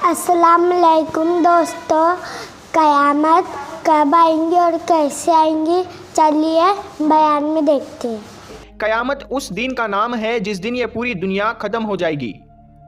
अस्सलाम वालेकुम दोस्तों, क़यामत कब आएंगी और कैसे आएंगी, चलिए बयान में देखते हैं। क़यामत उस दिन का नाम है जिस दिन ये पूरी दुनिया ख़त्म हो जाएगी।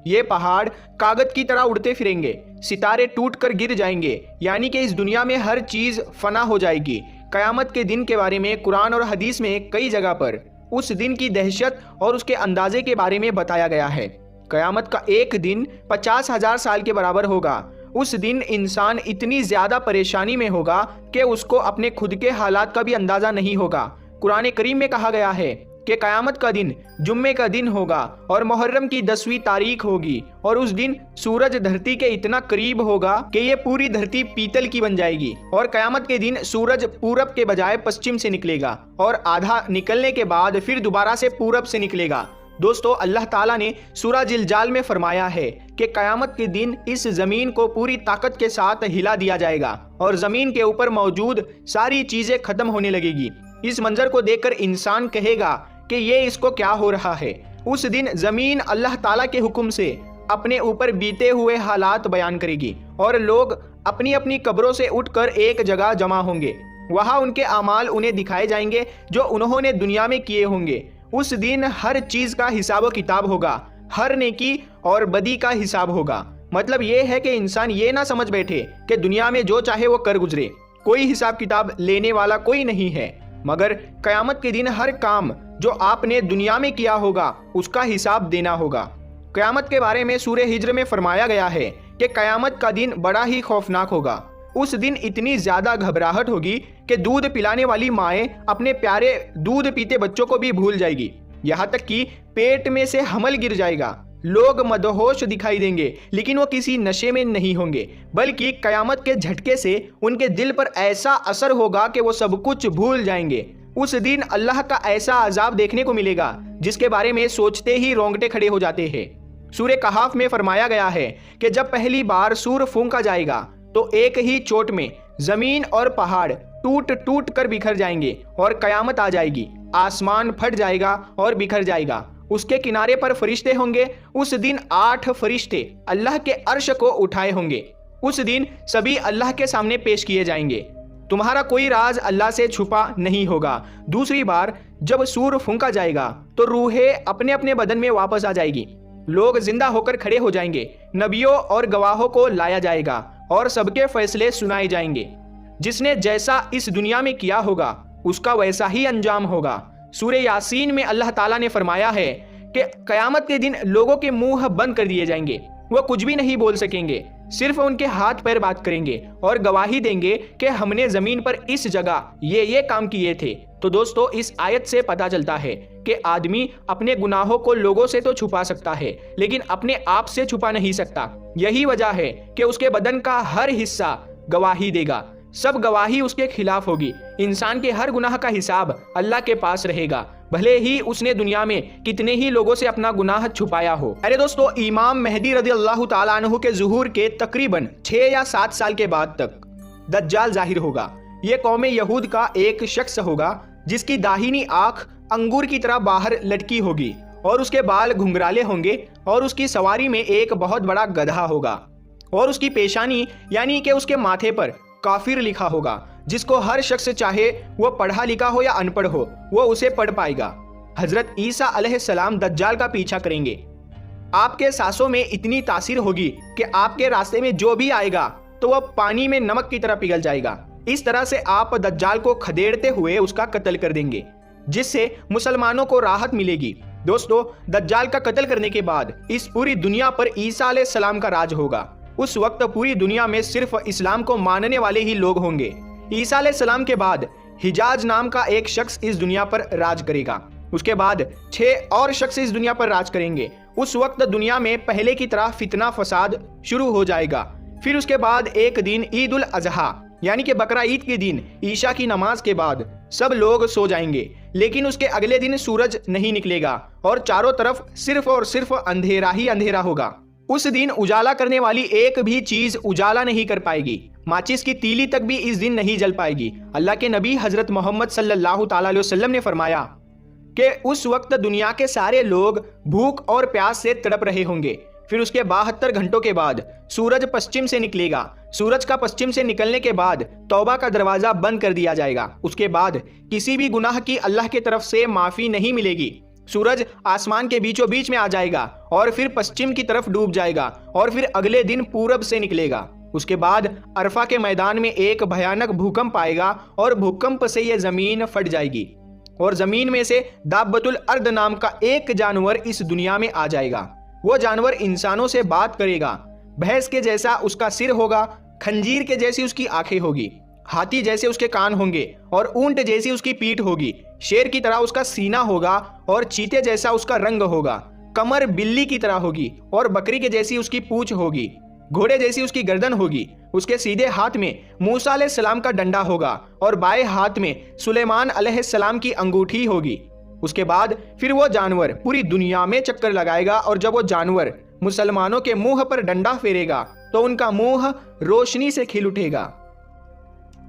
ये पहाड़ कागज़ की तरह उड़ते फिरेंगे, सितारे टूट कर गिर जाएंगे, यानी कि इस दुनिया में हर चीज़ फना हो जाएगी। क़यामत के दिन के बारे में कुरान और हदीस में कई जगह पर उस दिन की दहशत और उसके अंदाजे के बारे में बताया गया है। क़यामत का एक दिन 50,000 साल के बराबर होगा। उस दिन इंसान इतनी ज़्यादा परेशानी में होगा कि उसको अपने खुद के हालात का भी अंदाज़ा नहीं होगा। कुरान करीम में कहा गया है कि क़यामत का दिन जुम्मे का दिन होगा और मुहर्रम की 10वीं तारीख होगी, और उस दिन सूरज धरती के इतना करीब होगा कि ये पूरी धरती पीतल की बन जाएगी। और क़यामत के दिन सूरज पूरब के बजाय पश्चिम से निकलेगा और आधा निकलने के बाद फिर दोबारा से पूरब से निकलेगा। दोस्तों, अल्लाह ताला ने सूरह जिलजाल में फरमाया है कि क़यामत के दिन इस ज़मीन को पूरी ताकत के साथ हिला दिया जाएगा और ज़मीन के ऊपर मौजूद सारी चीज़ें ख़त्म होने लगेगी। इस मंजर को देखकर इंसान कहेगा कि ये इसको क्या हो रहा है। उस दिन ज़मीन अल्लाह ताला के हुक्म से अपने ऊपर बीते हुए हालात बयान करेगी और लोग अपनी अपनी कब्रों से उठकर एक जगह जमा होंगे। वहाँ उनके अमाल उन्हें दिखाए जाएंगे जो उन्होंने दुनिया में किए होंगे। उस दिन हर चीज़ का हिसाब किताब होगा, हर नेकी और बदी का हिसाब होगा। मतलब ये है कि इंसान ये ना समझ बैठे कि दुनिया में जो चाहे वो कर गुजरे, कोई हिसाब किताब लेने वाला कोई नहीं है। मगर क़यामत के दिन हर काम जो आपने दुनिया में किया होगा उसका हिसाब देना होगा। क़यामत के बारे में सूरह हिज्र में फरमाया गया है कि क़यामत का दिन बड़ा ही खौफनाक होगा। उस दिन इतनी ज़्यादा घबराहट होगी कि दूध पिलाने वाली माएँ अपने प्यारे दूध पीते बच्चों को भी भूल जाएगी। यहाँ तक कि पेट में से हमल गिर जाएगा। लोग मदहोश दिखाई देंगे, लेकिन वो किसी नशे में नहीं होंगे, बल्कि क़यामत के झटके से उनके दिल पर ऐसा असर होगा कि वो सब कुछ भूल जाएंगे। उस दिन अल्लाह का ऐसा अजाब देखने को मिलेगा जिसके बारे में सोचते ही रोंगटे खड़े हो जाते हैं। सूरह कहाफ में फरमाया गया है कि जब पहली बार सूर फूंका जाएगा तो एक ही चोट में जमीन और पहाड़ टूट टूट कर बिखर जाएंगे और क़यामत आ जाएगी। आसमान फट जाएगा और बिखर जाएगा। उसके किनारे पर फरिश्ते होंगे। उस दिन 8 फरिश्ते अल्लाह के अर्श को उठाए होंगे। उस दिन सभी अल्लाह के सामने पेश किए जाएंगे। तुम्हारा कोई राज अल्लाह से छुपा नहीं होगा। दूसरी बार जब सूर फूंका जाएगा तो रूहें अपने अपने बदन में वापस आ जाएगी। लोग जिंदा होकर खड़े हो जाएंगे। नबियों और गवाहों को लाया जाएगा और सबके फैसले सुनाए जाएंगे। जिसने जैसा इस दुनिया में किया होगा उसका वैसा ही अंजाम होगा। सूरह यासीन में अल्लाह ताला ने फरमाया है कि क़यामत के दिन लोगों के मुंह बंद कर दिए जाएंगे। वो कुछ भी नहीं बोल सकेंगे, सिर्फ उनके हाथ पैर बात करेंगे और गवाही देंगे कि हमने ज़मीन पर इस जगह ये काम किए थे। तो दोस्तों, इस आयत से पता चलता है कि आदमी अपने गुनाहों को लोगों से तो छुपा सकता है, लेकिन अपने आप से छुपा नहीं सकता। यही वजह है कि उसके बदन का हर हिस्सा गवाही देगा। सब गवाही उसके खिलाफ होगी। इंसान के हर गुनाह का हिसाब अल्लाह के पास रहेगा, भले ही उसने दुनिया में कितने ही लोगों से अपना गुनाह छुपाया हो। अरे दोस्तों, इमाम मेहदी रज़ी अल्लाह ताला अन्हु के ज़ुहूर के तकरीबन 6 या 7 साल के बाद तक दज्जाल जाहिर होगा। ये कौम यहूद का एक शख्स होगा जिसकी दाहिनी आंख अंगूर की तरह बाहर लटकी होगी और उसके बाल घुंघराले होंगे और उसकी सवारी में एक बहुत बड़ा गधा होगा और उसकी पेशानी यानी कि उसके माथे पर काफिर लिखा होगा। जिसको हर शख्स चाहे वो पढ़ा लिखा हो या अनपढ़ हो, वो उसे पढ़ पाएगा। हजरत ईसा अलैहिस्सलाम दज्जाल का पीछा करेंगे। आपके सांसों में इतनी तासीर होगी कि आपके रास्ते में जो भी आएगा तो वह पानी में नमक की तरह पिघल जाएगा। इस तरह से आप दज्जाल को खदेड़ते हुए उसका कत्ल कर देंगे, जिससे मुसलमानों को राहत मिलेगी। दोस्तों, दज्जाल का कत्ल करने के बाद इस पूरी दुनिया पर ईसा अलैहिस्सलाम का राज होगा। उस वक्त पूरी दुनिया में सिर्फ इस्लाम को मानने वाले ही लोग होंगे। ईसा अलैहिस्सलाम के बाद हिजाज नाम का एक शख्स इस दुनिया पर राज करेगा। उसके बाद 6 और शख्स इस दुनिया पर राज करेंगे। उस वक्त दुनिया में पहले की तरह फितना फसाद शुरू हो जाएगा। फिर उसके बाद एक दिन ईद उल अजहा यानी कि बकरा ईद के दिन ईशा की नमाज के बाद सब लोग सो जाएंगे, लेकिन उसके अगले दिन सूरज नहीं निकलेगा और चारों तरफ सिर्फ और सिर्फ अंधेरा ही अंधेरा होगा। उस दिन उजाला करने वाली एक भी चीज उजाला नहीं कर पाएगी। माचिस की तीली तक भी इस दिन नहीं जल पाएगी। अल्लाह के नबी हजरत मोहम्मद सल्लल्लाहु ताला अलैहि वसल्लम ने फरमाया कि उस वक्त दुनिया के सारे लोग भूख और प्यास से तड़प रहे होंगे। پھر اس کے 72 گھنٹوں کے بعد سورج پشچم سے نکلے گا۔ سورج کا پشچم سے نکلنے کے بعد توبہ کا دروازہ بند کر دیا جائے گا۔ اس کے بعد کسی بھی گناہ کی اللہ کی طرف سے معافی نہیں ملے گی۔ سورج آسمان کے بیچوں بیچ میں آ جائے گا اور پھر پشچم کی طرف ڈوب جائے گا اور پھر اگلے دن پورب سے نکلے گا۔ اس کے بعد عرفہ کے میدان میں ایک بھیانک بھوکمپ آئے گا اور بھوکمپ سے یہ زمین پھٹ جائے گی اور زمین میں سے دابۃ الارض نام کا ایک جانور اس دنیا میں آ جائے گا۔ وہ جانور انسانوں سے بات کرے گا۔ بھینس کے جیسا اس کا سر ہوگا، خنجیر کے جیسی اس کی آنکھیں ہوگی، ہاتھی جیسے اس کے کان ہوں گے اور اونٹ جیسی اس کی پیٹھ ہوگی، شیر کی طرح اس کا سینہ ہوگا اور چیتے جیسا اس کا رنگ ہوگا، کمر بلی کی طرح ہوگی اور بکری کے جیسی اس کی پونچھ ہوگی، گھوڑے جیسی اس کی گردن ہوگی۔ اس کے سیدھے ہاتھ میں موسیٰ علیہ السلام کا ڈنڈا ہوگا اور بائیں ہاتھ میں سلیمان علیہ السلام کی انگوٹھی ہوگی۔ اس کے بعد پھر وہ جانور پوری دنیا میں چکر لگائے گا اور جب وہ جانور مسلمانوں کے منہ پر ڈنڈا پھیرے گا تو ان کا منہ روشنی سے کھل اٹھے گا،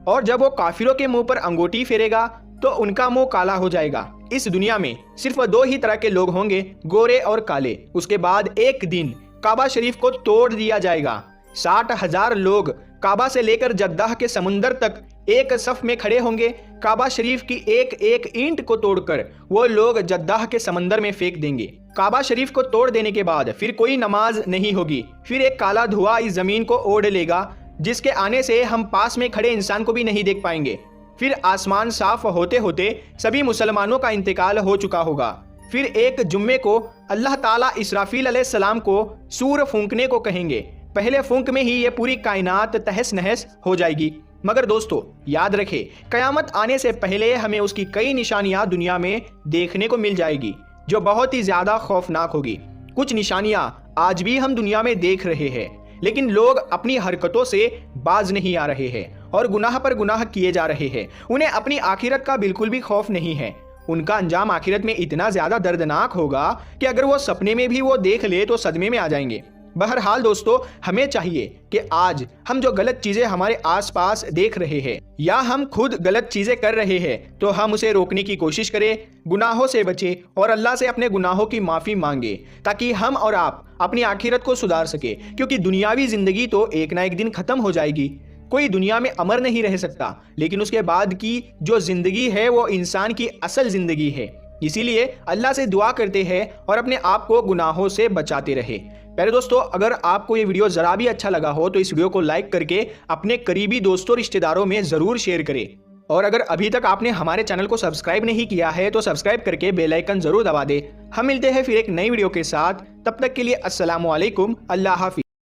اور جب وہ کافروں کے منہ پر انگوٹھی پھیرے گا تو ان کا منہ کالا ہو جائے گا۔ اس دنیا میں صرف 2 ہی طرح کے لوگ ہوں گے، گورے اور کالے۔ اس کے بعد ایک دن کعبہ شریف کو توڑ دیا جائے گا۔ 60,000 لوگ کعبہ سے لے کر جدہ کے سمندر تک ایک صف میں کھڑے ہوں گے۔ کعبہ شریف کی ایک ایک اینٹ کو توڑ کر وہ لوگ جدہ کے سمندر میں پھینک دیں گے۔ کعبہ شریف کو توڑ دینے کے بعد پھر کوئی نماز نہیں ہوگی۔ پھر ایک کالا دھواں اس زمین کو اوڑھ لے گا جس کے آنے سے ہم پاس میں کھڑے انسان کو بھی نہیں دیکھ پائیں گے۔ پھر آسمان صاف ہوتے ہوتے سبھی مسلمانوں کا انتقال ہو چکا ہوگا۔ پھر ایک جمعے کو اللہ تعالیٰ اسرافیل علیہ السلام کو سور پھونکنے کو کہیں گے۔ پہلے پھونک میں ہی یہ پوری کائنات تہس نہس ہو جائے گی۔ مگر دوستو یاد رکھے، قیامت آنے سے پہلے ہمیں اس کی کئی نشانیاں دنیا میں دیکھنے کو مل جائے گی جو بہت ہی زیادہ خوفناک ہوگی۔ کچھ نشانیاں آج بھی ہم دنیا میں دیکھ رہے ہیں، لیکن لوگ اپنی حرکتوں سے باز نہیں آ رہے ہیں اور گناہ پر گناہ کیے جا رہے ہیں۔ انہیں اپنی آخرت کا بالکل بھی خوف نہیں ہے۔ ان کا انجام آخرت میں اتنا زیادہ دردناک ہوگا کہ اگر وہ سپنے میں بھی وہ دیکھ لے تو صدمے میں آ جائیں گے۔ بہرحال دوستو، ہمیں چاہیے کہ آج ہم جو غلط چیزیں ہمارے آس پاس دیکھ رہے ہیں یا ہم خود غلط چیزیں کر رہے ہیں تو ہم اسے روکنے کی کوشش کریں، گناہوں سے بچیں اور اللہ سے اپنے گناہوں کی معافی مانگیں تاکہ ہم اور آپ اپنی آخرت کو سدھار سکیں، کیونکہ دنیاوی زندگی تو ایک نہ ایک دن ختم ہو جائے گی۔ کوئی دنیا میں امر نہیں رہ سکتا، لیکن اس کے بعد کی جو زندگی ہے وہ انسان کی اصل زندگی ہے۔ اسی لیے اللہ سے دعا کرتے ہیں اور اپنے آپ کو گناہوں سے بچاتے رہے۔ پیارے دوستو، اگر آپ کو یہ ویڈیو ذرا بھی اچھا لگا ہو تو اس ویڈیو کو لائک کر کے اپنے قریبی دوستوں رشتہ داروں میں ضرور شیئر کریں، اور اگر ابھی تک آپ نے ہمارے چینل کو سبسکرائب نہیں کیا ہے تو سبسکرائب کر کے بیل آئیکن ضرور دبا دیں۔ ہم ملتے ہیں پھر ایک نئی ویڈیو کے ساتھ، تب تک کے لیے السلام علیکم، اللہ حافظ۔